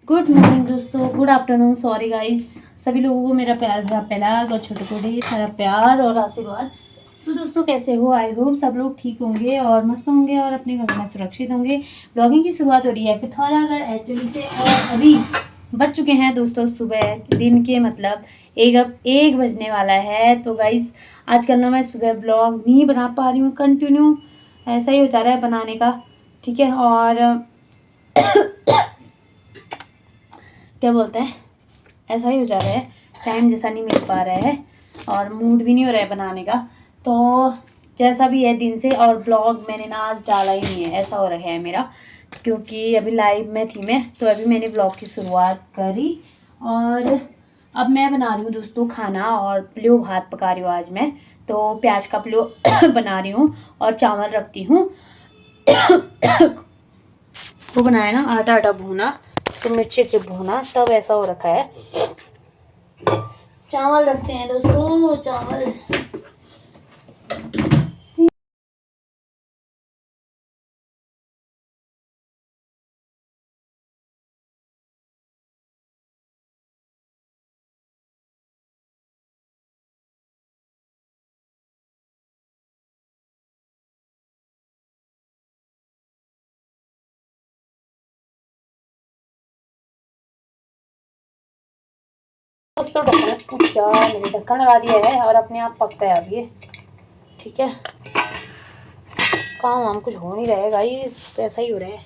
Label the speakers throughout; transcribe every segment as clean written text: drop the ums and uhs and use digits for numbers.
Speaker 1: Good morning दोस्तों, good afternoon, sorry guys. सभी लोगों को मेरा प्यार भरा पहला और छोटे को ढेर सारा प्यार और आशीर्वाद। तो दोस्तों कैसे हो? आई होप सब लोग ठीक होंगे और मस्त होंगे और अपने घर में सुरक्षित होंगे। ब्लॉगिंग की शुरुआत हो रही है पिथौरागढ़ एचडी से और अभी बज चुके हैं दोस्तों सुबह दिन के मतलब एक बजने वाला है। तो गाइस आजकल ना मैं सुबह ब्लॉग नहीं बना पा रही हूँ कंटिन्यू, ऐसा ही हो जा रहा है बनाने का। ठीक है, और क्या बोलते हैं, ऐसा ही हो जा रहा है, टाइम जैसा नहीं मिल पा रहा है और मूड भी नहीं हो रहा है बनाने का। तो जैसा भी है दिन से, और ब्लॉग मैंने ना आज डाला ही नहीं है, ऐसा हो रहा है मेरा, क्योंकि अभी लाइव में थी मैं, तो अभी मैंने ब्लॉग की शुरुआत करी। और अब मैं बना रही हूँ दोस्तों खाना, और प्लेव भात पका रही हूँ आज मैं। तो प्याज का प्लेव बना रही हूँ और चावल रखती हूँ। वो बनाया ना, आटा आटा भूना, तो मिर्ची से भूना, सब ऐसा हो रखा है। चावल रखते हैं दोस्तों, चावल उसको ढक्कन, क्या मैंने ढक्कन लगा दिया है और अपने आप पकता है अब ये। ठीक है, काम वाम कुछ हो नहीं रहेगा, ये ऐसा ही हो रहा है।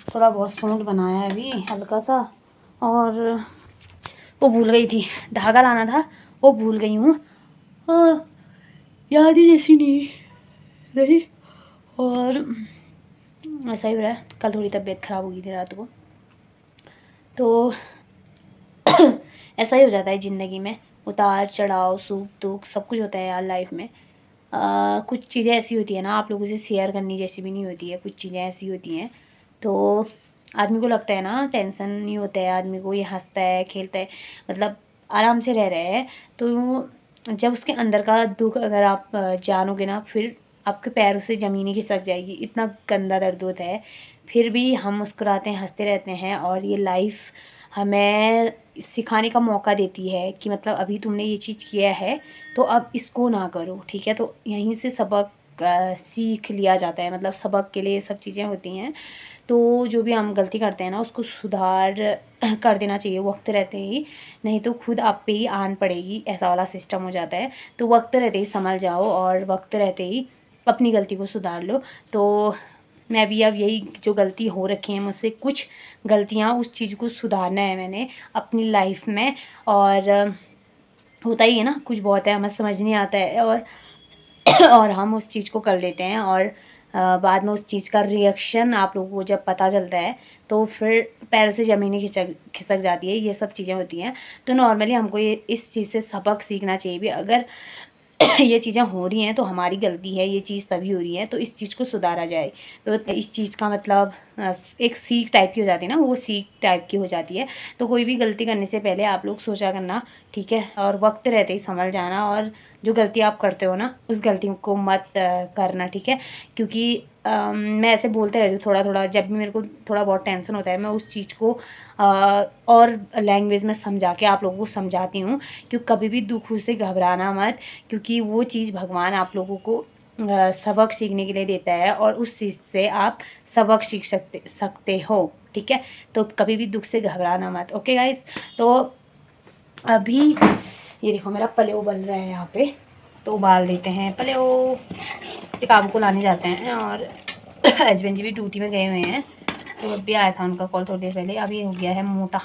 Speaker 1: थोड़ा बहुत सूंड बनाया है अभी हल्का सा, और वो भूल गई थी, धागा लाना था, वो भूल गई हूँ। याद ही जैसी नहीं रही, और ऐसा ही हो रहा है। कल थोड़ी तबीयत ख़राब हो गई थी रात को, तो ऐसा ही हो जाता है ज़िंदगी में, उतार चढ़ाव सुख दुख सब कुछ होता है यार लाइफ में। कुछ चीज़ें ऐसी होती है ना, आप लोगों से शेयर करनी जैसी भी नहीं होती है, कुछ चीज़ें ऐसी होती हैं तो आदमी को लगता है ना टेंशन नहीं होता है आदमी को, ये हंसता है खेलता है, मतलब आराम से रह रहे हैं। तो जब उसके अंदर का दुख अगर आप जानोगे ना, फिर आपके पैरों से ज़मीन ही खिसक जाएगी, इतना गंदा दर्द होता है। फिर भी हम मुस्कुराते हैं, हंसते रहते हैं, और ये लाइफ हमें सिखाने का मौका देती है कि मतलब अभी तुमने ये चीज़ किया है तो अब इसको ना करो। ठीक है, तो यहीं से सबक सीख लिया जाता है, मतलब सबक के लिए ये सब चीज़ें होती हैं। तो जो भी हम गलती करते हैं ना, उसको सुधार कर देना चाहिए वक्त रहते ही, नहीं तो खुद आप पे ही आन पड़ेगी, ऐसा वाला सिस्टम हो जाता है। तो वक्त रहते ही संभल जाओ और वक्त रहते ही अपनी गलती को सुधार लो। तो मैं भी अब यही, जो गलती हो रखी है मुझसे, कुछ गलतियाँ, उस चीज़ को सुधारना है मैंने अपनी लाइफ में। और होता ही है ना, कुछ बहुत है हमें समझ नहीं आता है, और हम उस चीज़ को कर लेते हैं, और बाद में उस चीज़ का रिएक्शन आप लोगों को जब पता चलता है तो फिर पैरों से ज़मीन खिसक खिसक जाती है, ये सब चीज़ें होती हैं। तो नॉर्मली हमको ये इस चीज़ से सबक सीखना चाहिए भी, अगर ये चीज़ें हो रही हैं तो हमारी गलती है, ये चीज़ तभी हो रही है तो इस चीज़ को सुधारा जाए। तो इस चीज़ का मतलब एक सीख टाइप की हो जाती है ना, वो सीख टाइप की हो जाती है। तो कोई भी गलती करने से पहले आप लोग सोचा करना, ठीक है, और वक्त रहते ही संभल जाना, और जो गलती आप करते हो ना उस गलती को मत करना। ठीक है, क्योंकि मैं ऐसे बोलते रहती हूँ थोड़ा थोड़ा, जब भी मेरे को थोड़ा बहुत टेंशन होता है मैं उस चीज़ को और लैंग्वेज में समझा के आप लोगों को समझाती हूँ कि कभी भी दुख से घबराना मत, क्योंकि वो चीज़ भगवान आप लोगों को सबक सीखने के लिए देता है, और उस चीज़ से आप सबक सीख सकते हो। ठीक है, तो कभी भी दुख से घबराना मत। ओके गाइस, तो अभी ये देखो मेरा पलेव बन रहा है यहाँ पे, तो उबाल देते हैं पलेव। एक आम को लाने जाते हैं, और हस्बैंड जी भी ड्यूटी में गए हुए हैं, तो अभी आया था उनका कॉल थोड़ी देर पहले। अब ये हो गया है मोटा,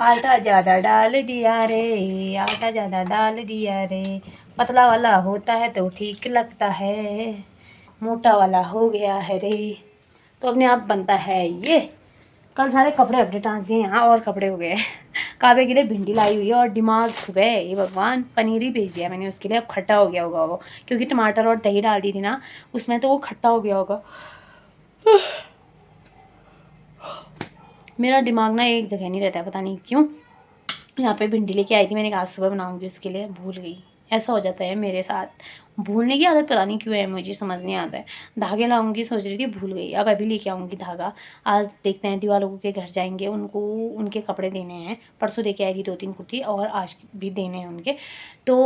Speaker 1: आटा ज़्यादा डाल दिया रे, आटा ज़्यादा डाल दिया रे, पतला वाला होता है तो ठीक लगता है, मोटा वाला हो गया है रे, तो अपने आप बनता है ये। कल सारे कपड़े अपने टांग दिए यहाँ, और कपड़े हो गए। काबे के लिए भिंडी लाई हुई है, और दिमाग सुबह ये भगवान पनीर ही भेज दिया मैंने उसके लिए, अब खट्टा हो गया होगा वो, क्योंकि टमाटर और दही डाल दी थी ना उसमें, तो वो खट्टा हो गया होगा। मेरा दिमाग ना एक जगह नहीं रहता है, पता नहीं क्यों। यहाँ पे भिंडी लेके आई थी मैंने कहा आज सुबह बनाऊंगी उसके लिए, भूल गई, ऐसा हो जाता है मेरे साथ। भूलने की आदत पता नहीं क्यों है, मुझे समझ नहीं आता है। धागे लाऊंगी सोच रही थी, भूल गई। अब अभी लेके आऊँगी धागा। आज देखते हैं, दीवार लोगों के घर जाएंगे, उनको उनके कपड़े देने हैं। परसों दे के आई थी 2-3 कुर्ती, और आज भी देने हैं उनके। तो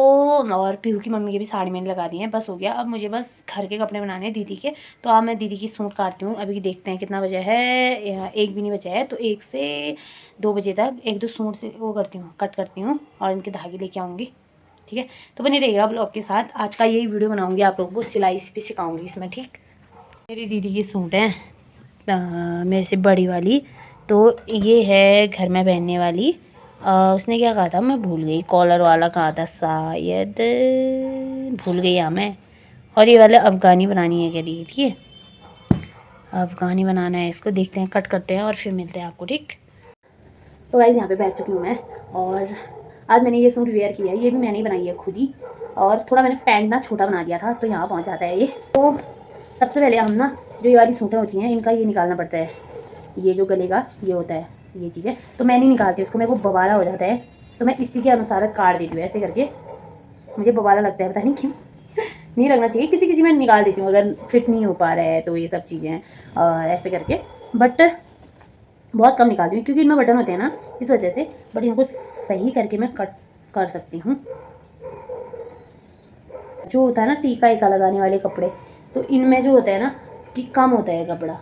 Speaker 1: और पीहू की मम्मी के भी साड़ी मैंने लगा दी है, बस हो गया। अब मुझे बस घर के कपड़े बनाने हैं दीदी के। तो अब मैं दीदी की सूट काटती हूँ। अभी देखते हैं कितना बजे है, 1 भी नहीं बजा है। तो 1 से 2 बजे तक 1-2 सूट से वो करती हूँ, कट करती हूँ और इनके धागे लेके आऊँगी। ठीक है, तो बने रहिएगा ब्लॉग के साथ। आज का यही वीडियो बनाऊंगी, आप लोगों को सिलाई भी सिखाऊंगी इसमें। ठीक, मेरी दीदी की सूट है मेरे से बड़ी वाली। तो ये है घर में पहनने वाली। उसने क्या कहा था मैं भूल गई, कॉलर वाला कहा था शायद, भूल गई हाँ मैं। और ये वाला अफ़गानी बनानी है कह रही थी, अफ़गानी बनाना है इसको। देखते हैं, कट करते हैं और फिर मिलते हैं आपको। ठीक, तो गाइस यहाँ पे बैठ चुकी हूँ मैं, और आज मैंने ये सूट वेयर किया है। ये भी मैंने ही बनाई है खुद ही, और थोड़ा मैंने पैंट ना छोटा बना दिया था, तो यहाँ पहुँच जाता है ये। तो सबसे पहले हम ना, जो ये वाली सूटें होती हैं, इनका ये निकालना पड़ता है। ये जो गले का ये होता है, ये चीज़ें तो मैं नहीं निकालती उसको, मेरे को बवाला हो जाता है। तो मैं इसी के अनुसार काट देती हूँ ऐसे करके। मुझे बवाला लगता है, पता नहीं क्यों। नहीं लगना चाहिए, किसी किसी में निकाल देती हूँ अगर फिट नहीं हो पा रहा है, तो ये सब चीज़ें ऐसे करके। बट बहुत कम निकालती हूँ क्योंकि इनमें बटन होते हैं ना, इस वजह से। बट इनको सही करके मैं कट कर सकती हूँ। जो होता है ना टीका ईका लगाने वाले कपड़े, तो इनमें जो होता है ना कि कम होता है कपड़ा।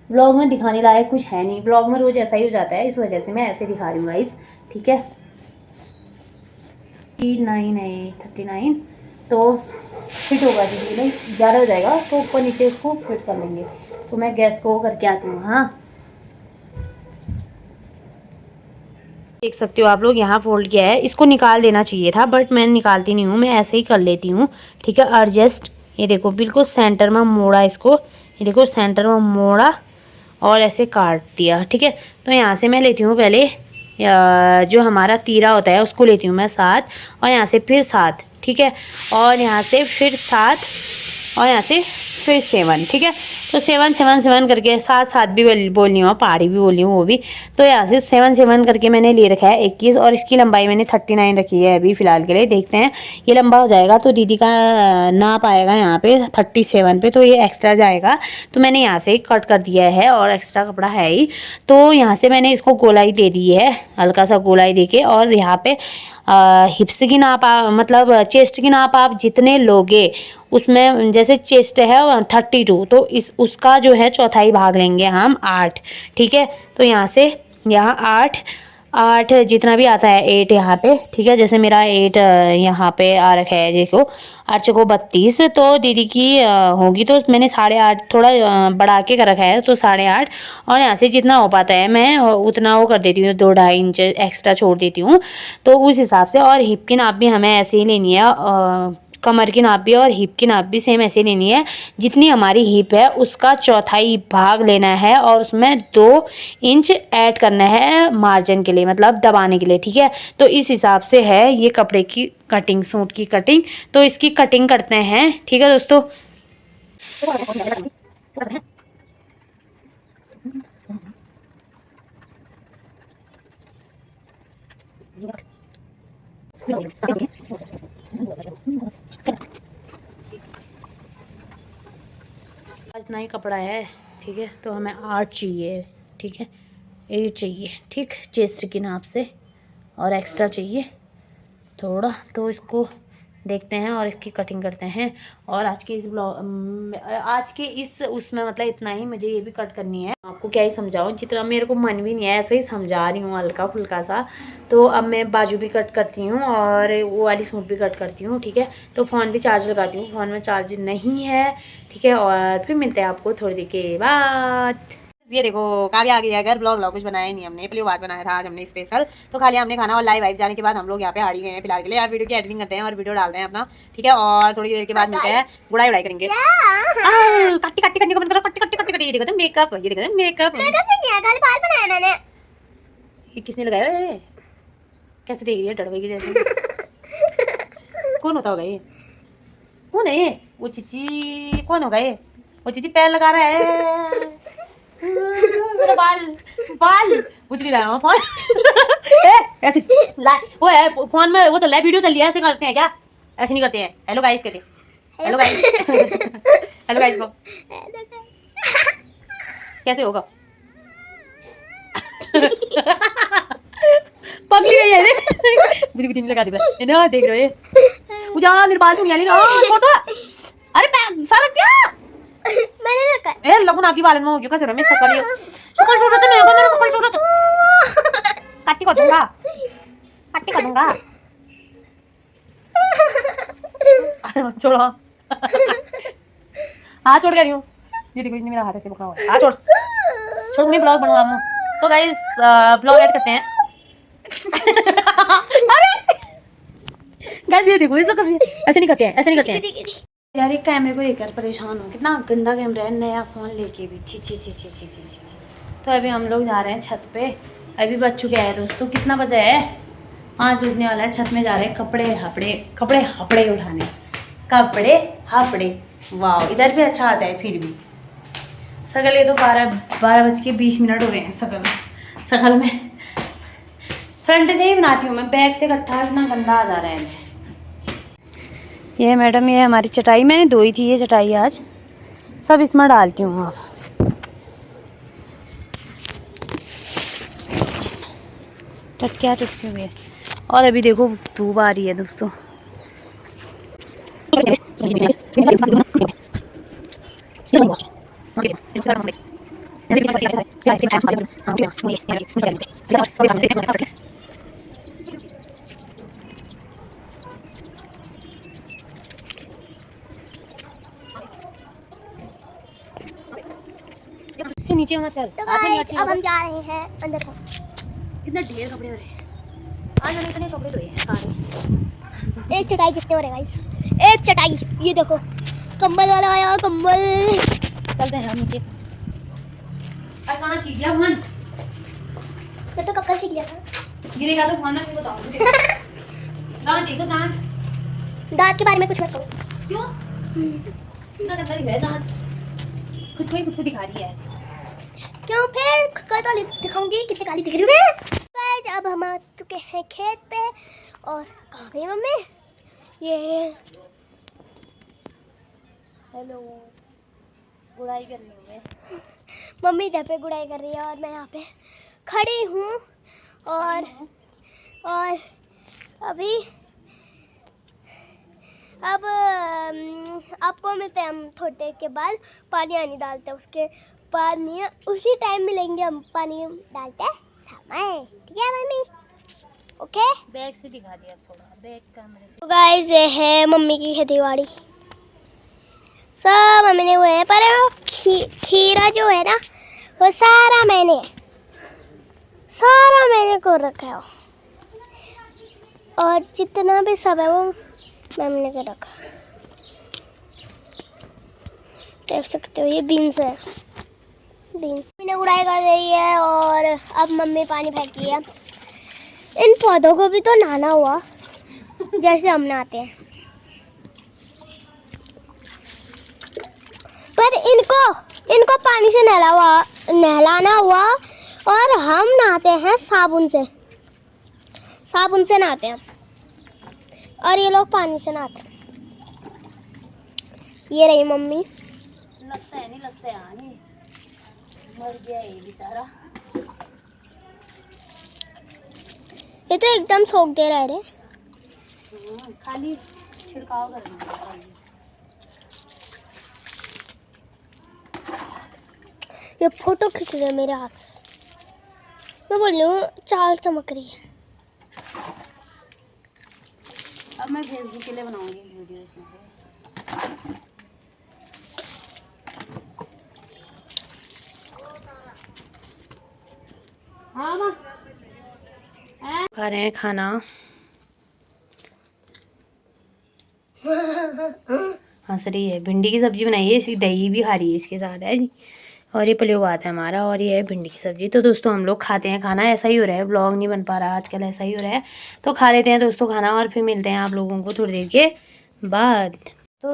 Speaker 1: ब्लॉग में दिखाने लायक कुछ है नहीं, ब्लॉग में रोज ऐसा ही हो जाता है, इस वजह से मैं ऐसे दिखा रही हूँ गाइस। ठीक है, 39 तो फिट होगा दीदी, नहीं ज़्यादा हो जाएगा तो ऊपर नीचे उसको फिट कर लेंगे। तो मैं गैस को करके आती हूँ। हाँ, देख सकते हो आप लोग, यहाँ फोल्ड किया है। इसको निकाल देना चाहिए था, बट मैं निकालती नहीं हूँ, मैं ऐसे ही कर लेती हूँ। ठीक है, एडजस्ट। ये देखो बिल्कुल सेंटर में मोड़ा इसको, ये देखो सेंटर में मोड़ा और ऐसे काट दिया। ठीक है, तो यहाँ से मैं लेती हूँ पहले जो हमारा तीरा होता है उसको लेती हूँ मैं 7, और यहाँ से फिर 7। ठीक है, और यहाँ से फिर 7, और यहाँ से फिर 7। ठीक है, तो 7 करके 7 भी बोलनी हो, पहाड़ी भी बोलनी हो वो भी। तो यहाँ से 7 करके मैंने ले रखा है 21, और इसकी लंबाई मैंने 39 रखी है अभी फ़िलहाल के लिए। देखते हैं ये लंबा हो जाएगा तो दीदी का नाप आएगा यहाँ पे 37 पे, तो ये एक्स्ट्रा जाएगा। तो मैंने यहाँ से कट कर दिया है, और एक्स्ट्रा कपड़ा है ही। तो यहाँ से मैंने इसको गोलाई दे दी है, हल्का सा गोलाई दे के। और यहाँ पे हिप्स की नाप मतलब चेस्ट की नाप आप जितने लोगे उसमें, जैसे चेस्ट है 32, तो इस उसका जो है चौथाई भाग लेंगे हम 8। ठीक है, तो यहाँ से यहाँ 8 जितना भी आता है 8 यहाँ पे। ठीक है, जैसे मेरा 8 यहाँ पे आ रखा है, देखो 8 × 32, तो दीदी की होगी, तो मैंने 8.5 थोड़ा बढ़ा के कर रखा है, तो 8.5। और यहाँ से जितना हो पाता है मैं उतना वो कर देती हूँ, 2-2.5 इंच एक्स्ट्रा छोड़ देती हूँ, तो उस हिसाब से। और हिप की नाप भी हमें ऐसे ही लेनी है, कमर की नाप भी और हिप की नाप भी सेम ऐसे लेनी है। जितनी हमारी हिप है उसका चौथाई भाग लेना है, और उसमें 2 इंच ऐड करना है मार्जिन के लिए, मतलब दबाने के लिए। ठीक है, तो इस हिसाब से है ये कपड़े की कटिंग, सूट की कटिंग। तो इसकी कटिंग करते हैं। ठीक है दोस्तों, इतना ही कपड़ा है। ठीक है, तो हमें 8 चाहिए। ठीक है, 8 चाहिए। ठीक, चेस्ट की नाप से, और एक्स्ट्रा चाहिए थोड़ा। तो इसको देखते हैं और इसकी कटिंग करते हैं। और आज के इस ब्लॉग, आज के इस उसमें मतलब इतना ही। मुझे ये भी कट करनी है, आपको क्या ही समझाऊं, जितना मेरे को मन भी नहीं है ऐसे ही समझा रही हूँ हल्का फुल्का सा। तो अब मैं बाजू भी कट करती हूँ और वो वाली सूट भी कट करती हूँ। ठीक है, तो फ़ोन भी चार्ज लगाती हूँ, फ़ोन में चार्ज नहीं है। ठीक है, और फिर मिलते हैं आपको थोड़ी देर के बाद। ये देखो काव्य आ गई है अगर ब्लॉग कुछ बनाया नहीं हमने, पहली बात बनाया था आज हमने स्पेशल। तो खाली हमने खाना और लाइव वाइव जाने के बाद हम लोग यहाँ पे हाड़ी गए हैं फिलहाल के लिए। यार वीडियो की एडिटिंग करते हैं और वीडियो डालते हैं अपना। ठीक है, और थोड़ी देर के बाद मिलते हैं, गुड़ाई उड़ाई करेंगे। कट्टी कट्टी करने को मन करो, कट्टी कट्टी कट्टी कट्टी। ये देखो मेकअप, ये देखो मेकअप नहीं किया, खाली बाल बनाया मैंने। ये किसने लगाया है? कैसे देख रही है डरवे की जैसे। कौन होता होगा ये? कौन है ये? वो चिची कौन होगा ये? वो चिची पैर लगा रहा है। मेरा बाल बाल कुछ नहीं रहा फोन। ऐसे वो है फोन में वो चल रहा है, वीडियो चल रही है, ऐसे करते हैं क्या? ऐसे नहीं करते हैं। हेलो गाइस कहते हैं। Hello guys. हेलो गाइस को कैसे होगा? पगली गई है मुझे कुछ नहीं लगा दी ना, देख रहे हो जा मेरे बाल चुनिया ले फोटो। अरे सारा क्या
Speaker 2: मैंने रखा
Speaker 1: ए लगन आती बालन में हो गया कैसे रमेश सकल सकल छोटा तो मेरे को मेरा सकल छोटा काटी कर दूंगा, काटी कर दूंगा। छोड़ो हाथ छोड़ गई हूं, ये देखो इसने मेरा हाथ ऐसे पकड़ा हुआ है। हाथ छोड़ छोड़, मैं ब्लॉग बनवा दूं। तो गाइस ब्लॉग ऐड करते हैं। अरे गाइस ये देखो, ऐसे नहीं करते हैं, ऐसे नहीं करते हैं यार। एक कैमरे को लेकर परेशान हूँ, कितना गंदा कैमरा है, नया फ़ोन लेके भी छी छी छी छी छी छी छी छी। तो अभी हम लोग जा रहे हैं छत पे। अभी बज चुके हैं दोस्तों, कितना बजे है? 5 बजने वाला है। छत में जा रहे हैं कपड़े हपड़े उठाने, कपड़े हपड़े। वाह इधर भी अच्छा आता है फिर भी। सकल ये तो 12:20 हो रहे हैं। सकल में फ्रंट से ही बनाती हूँ मैं, बैक से इकट्ठा इतना गंदा आ जा रहा है। ये मैडम ये हमारी चटाई मैंने धोई थी, ये चटाई आज सब इसमें डालती हूँ। आप टटके हुए और अभी देखो धूप आ रही है दोस्तों। से नीचे मत चल।
Speaker 2: तो अब हम जा रहे हैं अंदर को।
Speaker 1: कितना ढेर कपड़े हो रहे हैं आज, मैंने इतने कपड़े धोए हैं सारे।
Speaker 2: एक चटाई जितने हो रहे गाइस, एक चटाई। ये देखो कंबल वाला आया, कंबल।
Speaker 1: चलते हैं हम नीचे। अरे कहाँ सीख गया मन?
Speaker 2: मैं तो कब का सीख लिया था।
Speaker 1: गिरेगा तो खाना नहीं बताऊंगी। दांत देखो,
Speaker 2: दांत के बारे में कुछ मत करो।
Speaker 1: क्यों इतना गंदा दिख रहा है दांत? खुद को दिखा रही है।
Speaker 2: क्यों फिर कल तो दिखाऊंगी कितनी काली दिख रही हूँ मैं। गाइस अब हम आ चुके हैं खेत पे। और कहाँ गई मम्मी? ये
Speaker 1: हेलो, गुड़ाई कर रही हूँ मैं।
Speaker 2: मम्मी इधर पे गुड़ाई कर रही है और मैं यहाँ पे खड़ी हूँ। और अभी अब आपको मिलते हैं हम थोड़ी देर के बाद। पानी आनी डालते हैं, उसके पानी उसी टाइम मिलेंगे हम पानी डालते समय। ठीक है मम्मी? ओके
Speaker 1: बैग से दिखा दिया थोड़ा, बैग कैमरे से।
Speaker 2: तो गाइस ये है मम्मी की खेती बाड़ी, सब मम्मी ने हुए हैं। पर खीरा जो है ना वो सारा मैंने कर रखा है। और जितना भी सब है वो मम्मी ने कर रखा। देख सकते हो ये बीन्स है, बीन्स मम्मी ने गुड़ाई कर रही है। और अब मम्मी पानी फेंक रही है। इन पौधों को भी तो नहाना हुआ जैसे हम नहाते हैं, पर इनको पानी से नहलाना हुआ। और हम नहाते हैं साबुन से नहाते हैं। और ये लोग पानी से नहाते हैं। ये रही मम्मी।
Speaker 1: लगता है नहीं लगता है आने मर गया ये बेचारा।
Speaker 2: ये तो एकदम सोख दे रहा है रे।
Speaker 1: खाली छिड़काव करना।
Speaker 2: ये फोटो खींच रहे मेरे हाथ से। मैं बोल रही हूँ चाल चमक रही है।
Speaker 1: अब मैं फेसबुक के लिए बनाऊंगी वीडियो इसमें से। हाँ माँ खा रहे हैं खाना। हंस रही है। भिंडी की सब्जी बनाई है, इसकी दही भी खा रही है इसके साथ है जी। और ये पलियो भात है हमारा, और ये है भिंडी की सब्जी। तो दोस्तों हम लोग खाते हैं खाना। ऐसा ही हो रहा है, ब्लॉग नहीं बन पा रहा आजकल, ऐसा ही हो रहा है। तो खा लेते हैं दोस्तों खाना और फिर मिलते हैं आप लोगों को थोड़ी देर के बाद।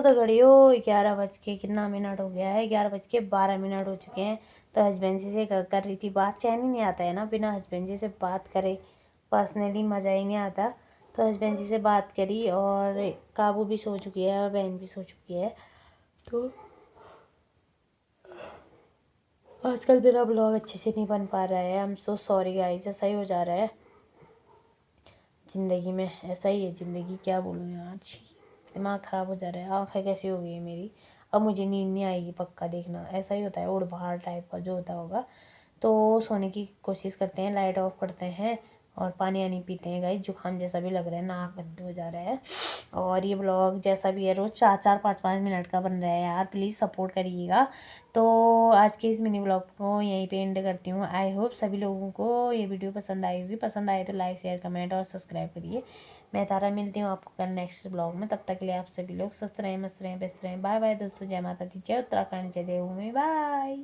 Speaker 1: तो घड़ी हो 11 बज के कितना मिनट हो गया है, 11 बज के 12 मिनट हो चुके हैं। तो हस्बैंड जी से कर रही थी बात, चैन ही नहीं आता है ना बिना हस्बैंड जी से बात करे, पर्सनली मज़ा ही नहीं आता। तो हस्बैंड जी से बात करी और काबू भी सो चुकी है और बहन भी सो चुकी है। तो आजकल मेरा ब्लॉग अच्छे से नहीं बन पा रहा है, I am so sorry guys. ऐसा ही हो जा रहा है ज़िंदगी में, ऐसा ही है ज़िंदगी, क्या बोलूँ यार। छी, दिमाग ख़राब हो जा रहा है। आँखें कैसी हो गई है मेरी, अब मुझे नींद नहीं आएगी पक्का, देखना। ऐसा ही होता है, उड़ बहार टाइप का जो होता होगा। तो सोने की कोशिश करते हैं, लाइट ऑफ करते हैं और पानी वानी पीते हैं गाइस। जुकाम जैसा भी लग रहा है, नाक बंद हो जा रहा है। और ये ब्लॉग जैसा भी है रोज़ 4-4 5-5 मिनट का बन रहा है यार, प्लीज़ सपोर्ट करिएगा। तो आज के इस मिनी ब्लॉग को यहीं पे एंड करती हूँ। आई होप सभी लोगों को ये वीडियो पसंद आई होगी। पसंद आए तो लाइक शेयर कमेंट और सब्सक्राइब करिए। मैं तारा मिलती हूँ आपको कल नेक्स्ट ब्लॉग में। तब तक के लिए आप सभी लोग स्वस्थ रहें, मस्त रहें, व्यस्त रहें। बाय बाय दोस्तों, जय माता दी, जय उत्तराखंड, जय देवभूमि, बाय।